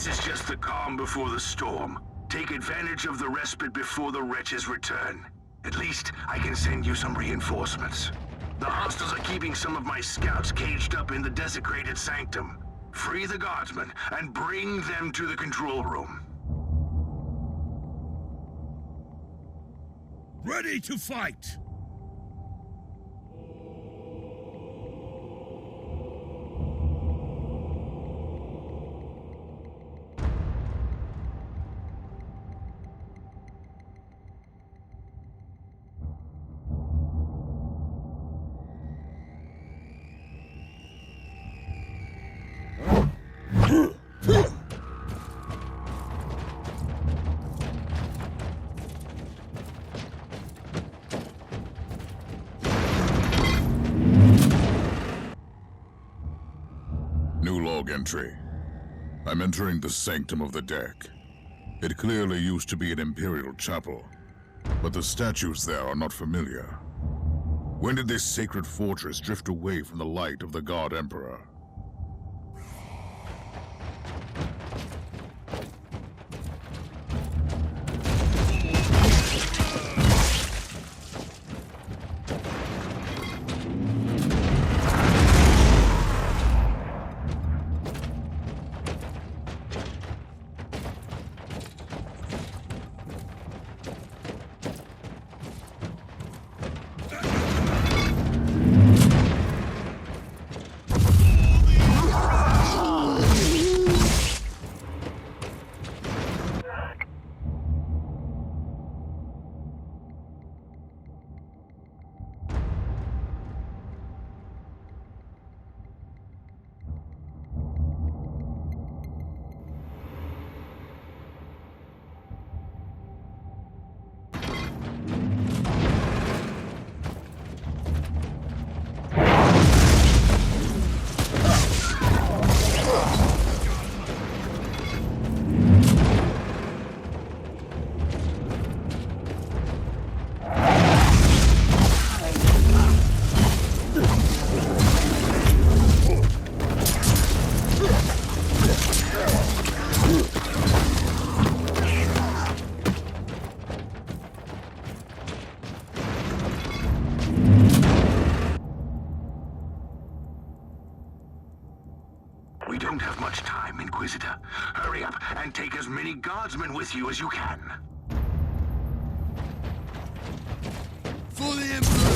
This is just the calm before the storm. Take advantage of the respite before the wretches return. At least, I can send you some reinforcements. The hostiles are keeping some of my scouts caged up in the desecrated sanctum. Free the guardsmen and bring them to the control room. Ready to fight! New log entry. I'm entering the sanctum of the deck. It clearly used to be an imperial chapel, but the statues there are not familiar. When did this sacred fortress drift away from the light of the God Emperor? We don't have much time, Inquisitor. Hurry up and take as many guardsmen with you as you can. For the Emperor!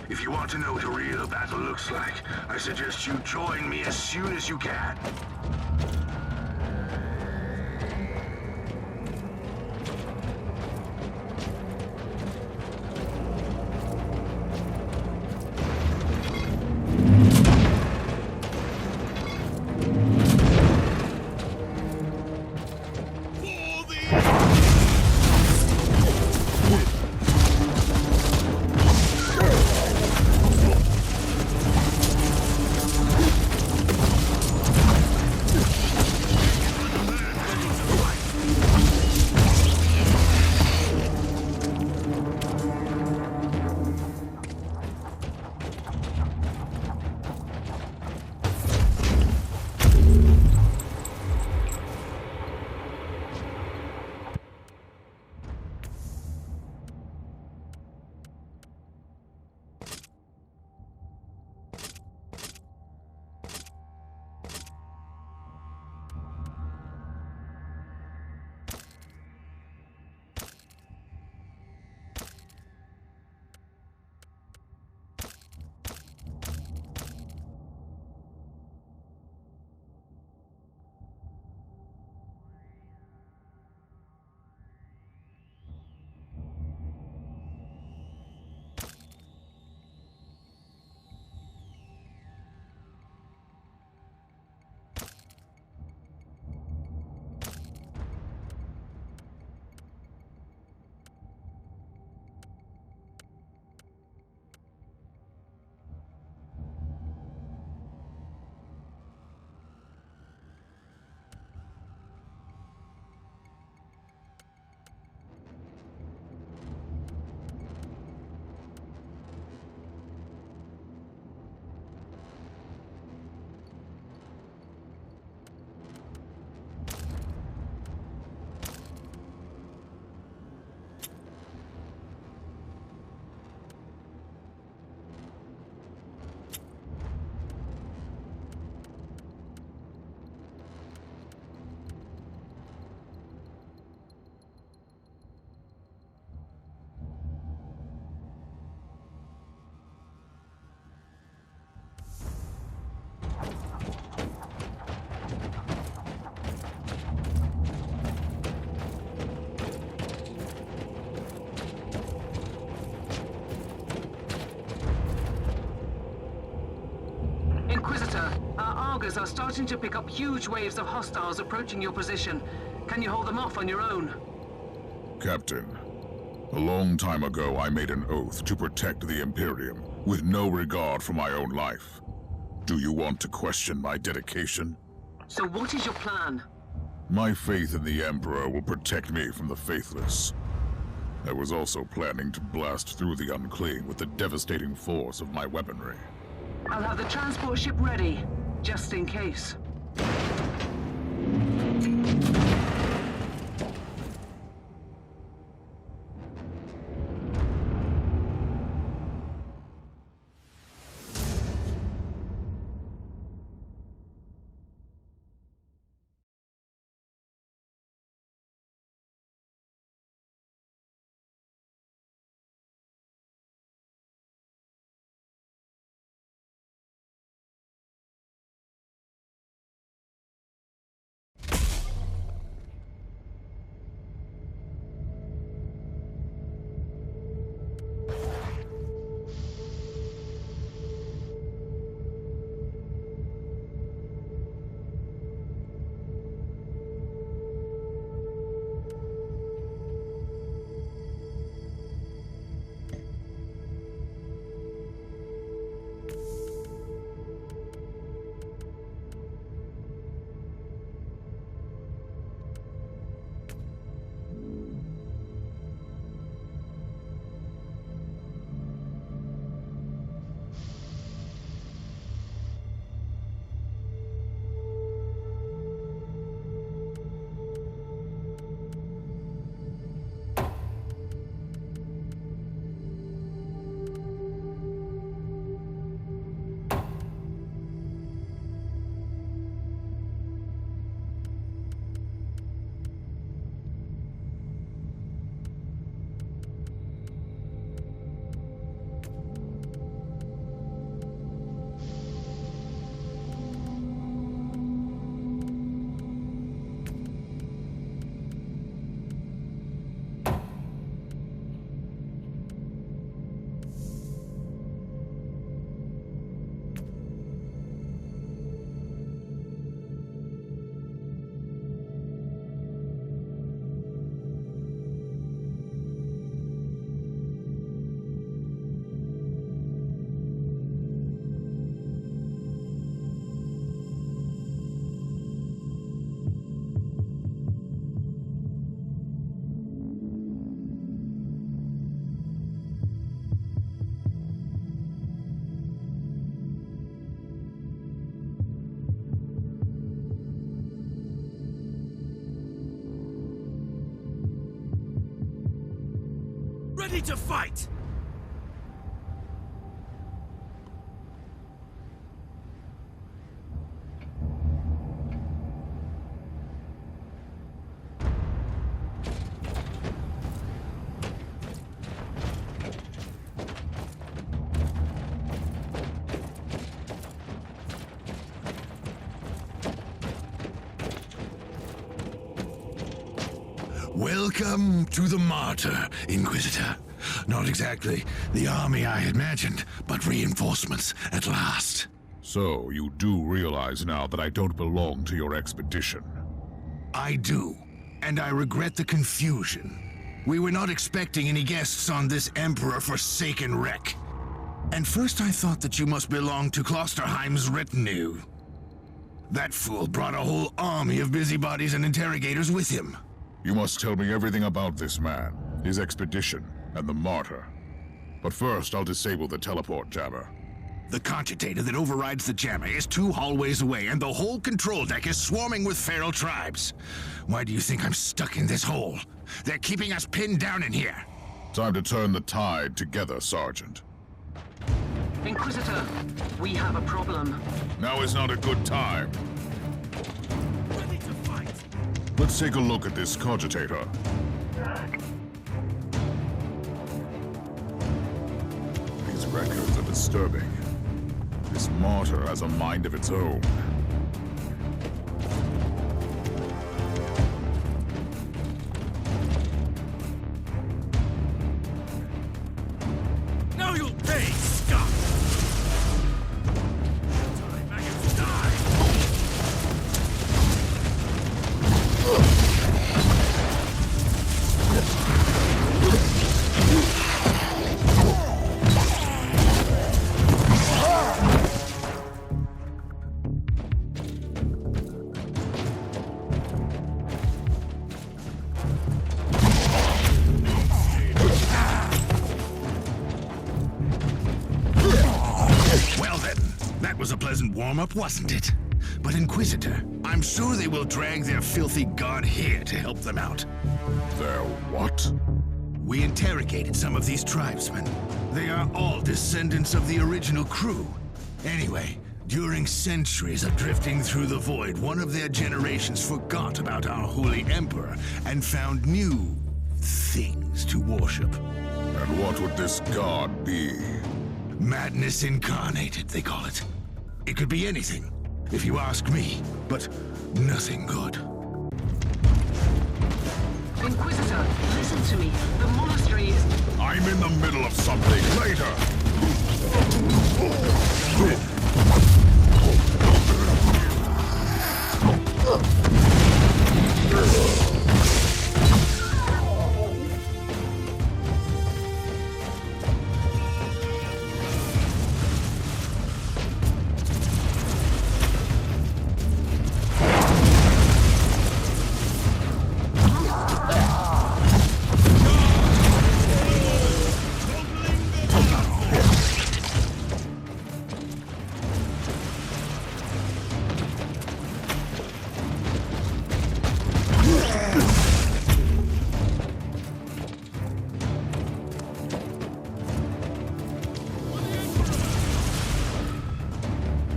If you want to know what a real battle looks like, I suggest you join me as soon as you can. loggers are starting to pick up huge waves of hostiles approaching your position. Can you hold them off on your own? Captain, a long time ago I made an oath to protect the Imperium, with no regard for my own life. Do you want to question my dedication? So what is your plan? My faith in the Emperor will protect me from the faithless. I was also planning to blast through the unclean with the devastating force of my weaponry. I'll have the transport ship ready, just in case. Ready to fight! Welcome to the Martyr, Inquisitor. Not exactly the army I imagined, but reinforcements at last. So, you do realize now that I don't belong to your expedition? I do, and I regret the confusion. We were not expecting any guests on this Emperor-forsaken wreck. And first I thought that you must belong to Klosterheim's retinue. That fool brought a whole army of busybodies and interrogators with him. You must tell me everything about this man, his expedition, and the Martyr. But first, I'll disable the teleport jammer. The cogitator that overrides the jammer is 2 hallways away, and the whole control deck is swarming with feral tribes. Why do you think I'm stuck in this hole? They're keeping us pinned down in here. Time to turn the tide together, Sergeant. Inquisitor, we have a problem. Now is not a good time. Ready to fight! Let's take a look at this cogitator. These records are disturbing. This Martyr has a mind of its own. Now you'll pay, scum! Die, maggots, die! warm-up, wasn't it? But Inquisitor, I'm sure they will drag their filthy god here to help them out. Their what? We interrogated some of these tribesmen. They are all descendants of the original crew. Anyway, during centuries of drifting through the void, one of their generations forgot about our holy emperor and found new things to worship. And what would this god be? Madness incarnated, they call it. It could be anything, if you ask me, but nothing good. Inquisitor, listen to me. The monastery is... I'm in the middle of something. Later!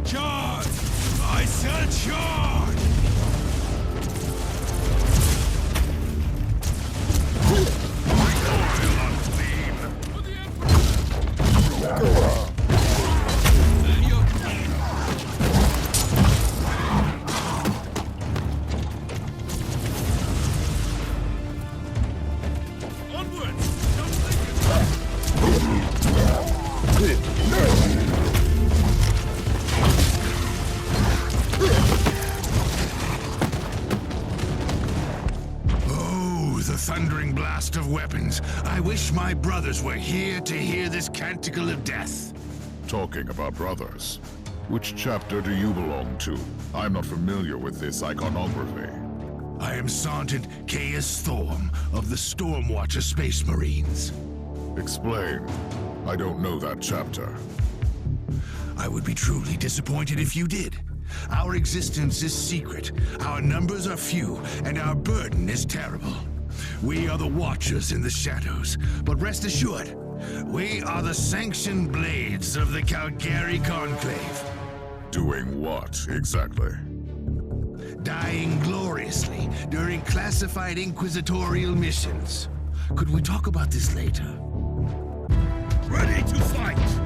Charge! I said charge! Onwards! Don't think Oh, the thundering blast of weapons. I wish my brothers were here to hear this canticle of death. Talking about brothers. Which chapter do you belong to? I'm not familiar with this iconography. I am Sergeant Caius Thorm of the Stormwatcher Space Marines. Explain. I don't know that chapter. I would be truly disappointed if you did. Our existence is secret, our numbers are few, and our burden is terrible. We are the Watchers in the shadows, but rest assured, we are the sanctioned blades of the Calgary Conclave. Doing what, exactly? Dying gloriously during classified inquisitorial missions. Could we talk about this later? ready to fight!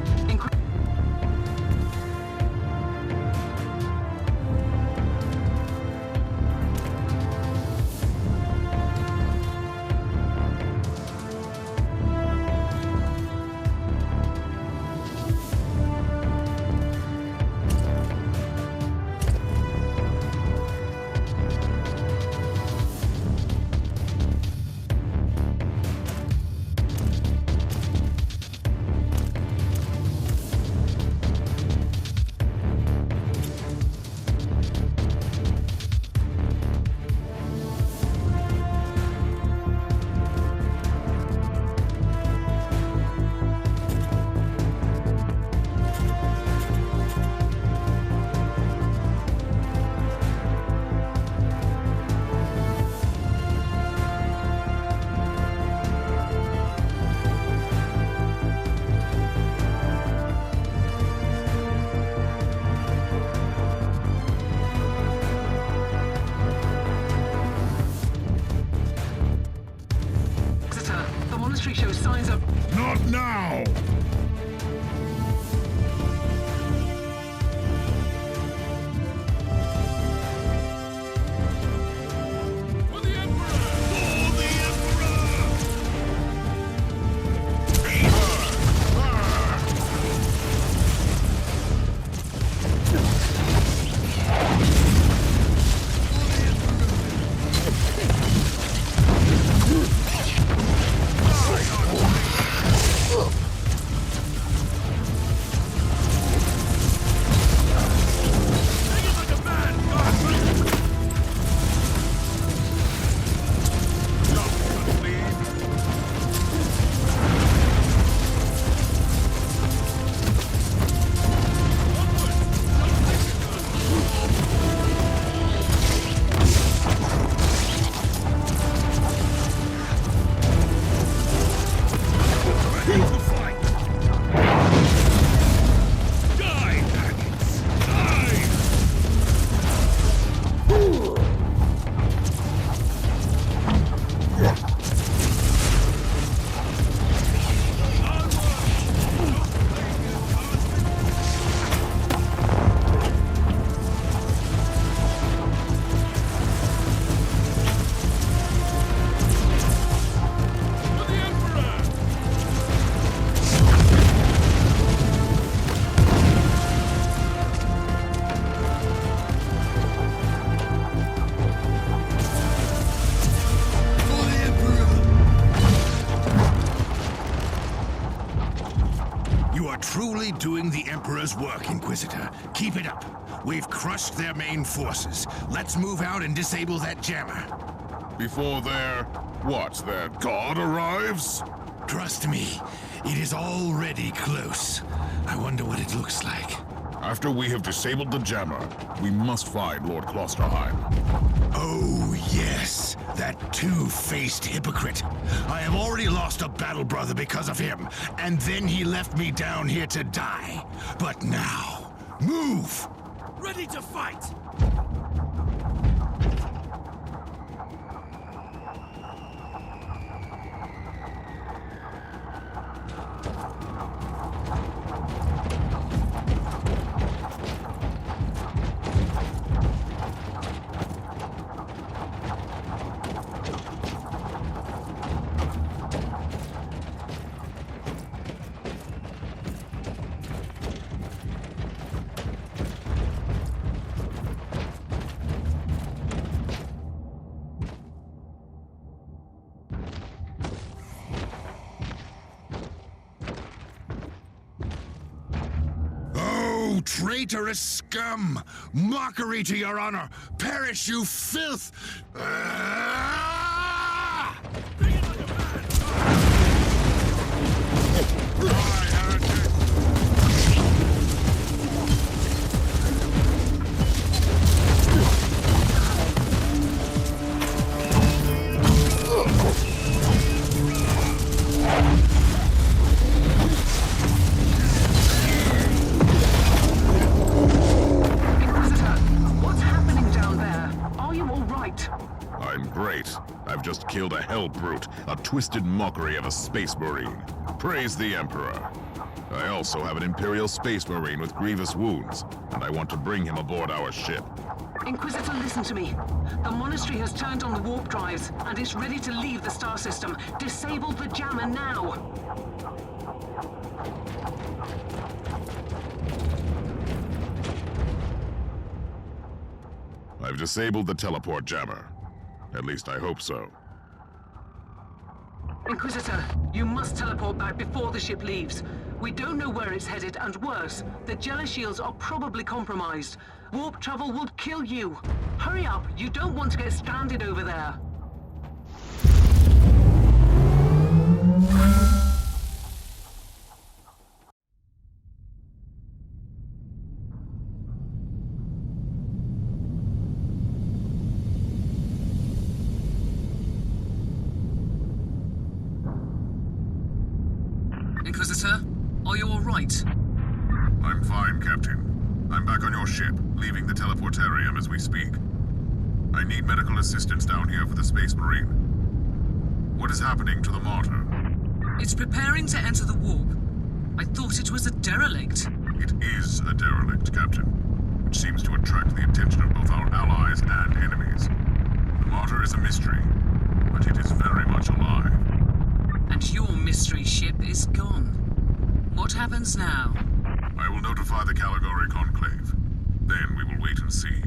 The monastery shows signs of... Not now! For the Emperor! For the Emperor! doing the Emperor's work, Inquisitor. Keep it up. We've crushed their main forces. Let's move out and disable that jammer. Before their god arrives? Trust me, it is already close. I wonder what it looks like. After we have disabled the jammer, we must find Lord Klosterheim. Oh, yes. That two-faced hypocrite. I have already lost a battle brother because of him, and then he left me down here to die. But now, move! Ready to fight! Traitorous scum! Mockery to your honor! Perish, you filth! I've just killed a hell brute, a twisted mockery of a space marine. Praise the Emperor. I also have an Imperial space marine with grievous wounds, and I want to bring him aboard our ship. Inquisitor, listen to me. The monastery has turned on the warp drives, and is ready to leave the star system. Disable the jammer now! I've disabled the teleport jammer. At least I hope so. Inquisitor, you must teleport back before the ship leaves. We don't know where it's headed, and worse, the Jella shields are probably compromised. Warp travel would kill you. Hurry up, you don't want to get stranded over there. Inquisitor, are you all right? I'm fine, Captain. I'm back on your ship, leaving the teleportarium as we speak. I need medical assistance down here for the Space Marine. What is happening to the Martyr? It's preparing to enter the warp. I thought it was a derelict. It is a derelict, Captain, which seems to attract the attention of both our allies and enemies. The Martyr is a mystery, but it is very much alive. And your mystery ship is gone. What happens now? I will notify the Caligari Conclave. Then we will wait and see.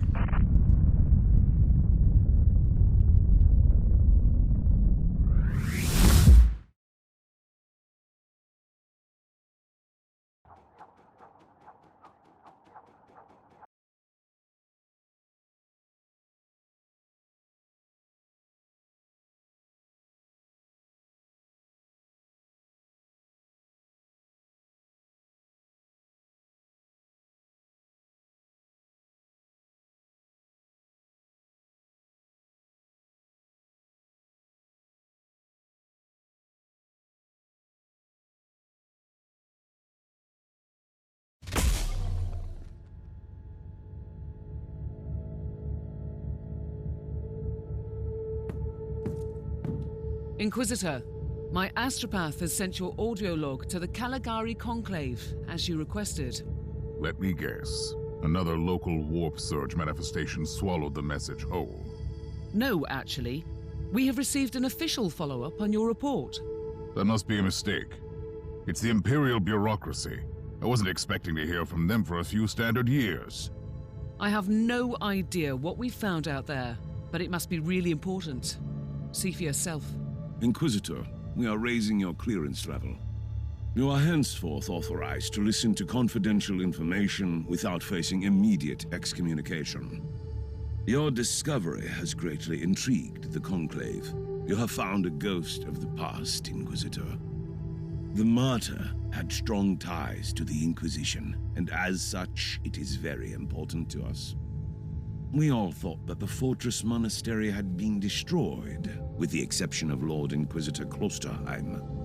Inquisitor, my astropath has sent your audio log to the Caligari Conclave, as you requested. Let me guess. Another local warp surge manifestation swallowed the message whole. No, actually. We have received an official follow-up on your report. That must be a mistake. It's the Imperial bureaucracy. I wasn't expecting to hear from them for a few standard years. I have no idea what we found out there, but it must be really important. See for yourself. Inquisitor, we are raising your clearance level. You are henceforth authorized to listen to confidential information without facing immediate excommunication. Your discovery has greatly intrigued the Conclave. You have found a ghost of the past, Inquisitor. The Martyr had strong ties to the Inquisition, and as such, it is very important to us. We all thought that the fortress monastery had been destroyed, with the exception of Lord Inquisitor Klosterheim.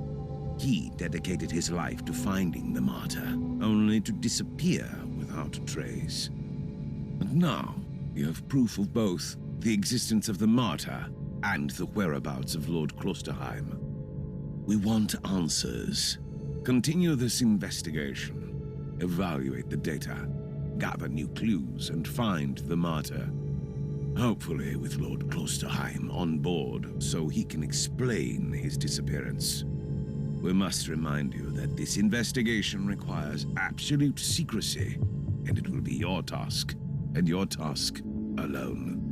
He dedicated his life to finding the Martyr, only to disappear without a trace. And now, you have proof of both the existence of the Martyr and the whereabouts of Lord Klosterheim. We want answers. Continue this investigation. Evaluate the data. Gather new clues and find the Martyr. Hopefully with Lord Klosterheim on board so he can explain his disappearance. We must remind you that this investigation requires absolute secrecy, and it will be your task, and your task alone.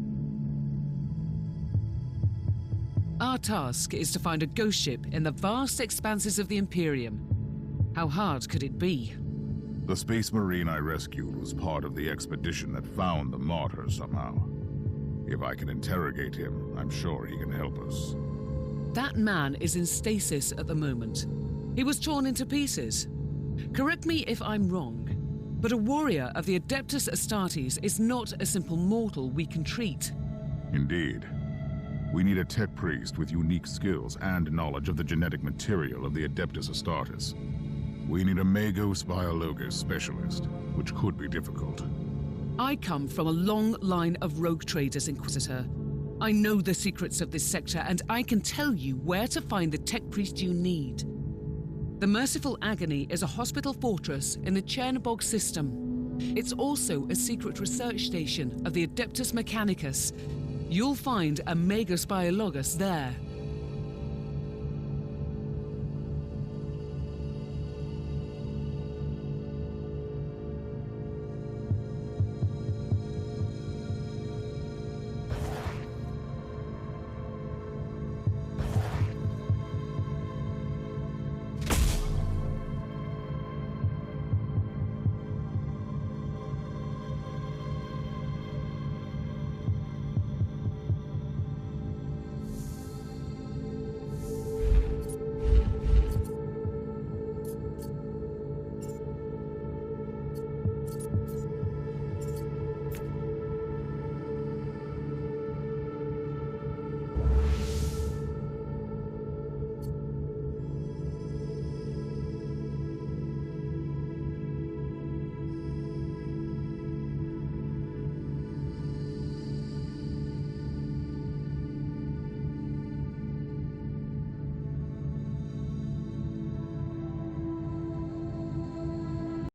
Our task is to find a ghost ship in the vast expanses of the Imperium. How hard could it be? The Space Marine I rescued was part of the expedition that found the Martyr somehow. If I can interrogate him, I'm sure he can help us. That man is in stasis at the moment. He was torn into pieces. Correct me if I'm wrong, but a warrior of the Adeptus Astartes is not a simple mortal we can treat. Indeed. We need a tech priest with unique skills and knowledge of the genetic material of the Adeptus Astartes. We need a Magos Biologos specialist, which could be difficult. I come from a long line of rogue traders, Inquisitor. I know the secrets of this sector, and I can tell you where to find the tech priest you need. The Merciful Agony is a hospital fortress in the Chernobog system. It's also a secret research station of the Adeptus Mechanicus. You'll find a Magos Biologos there.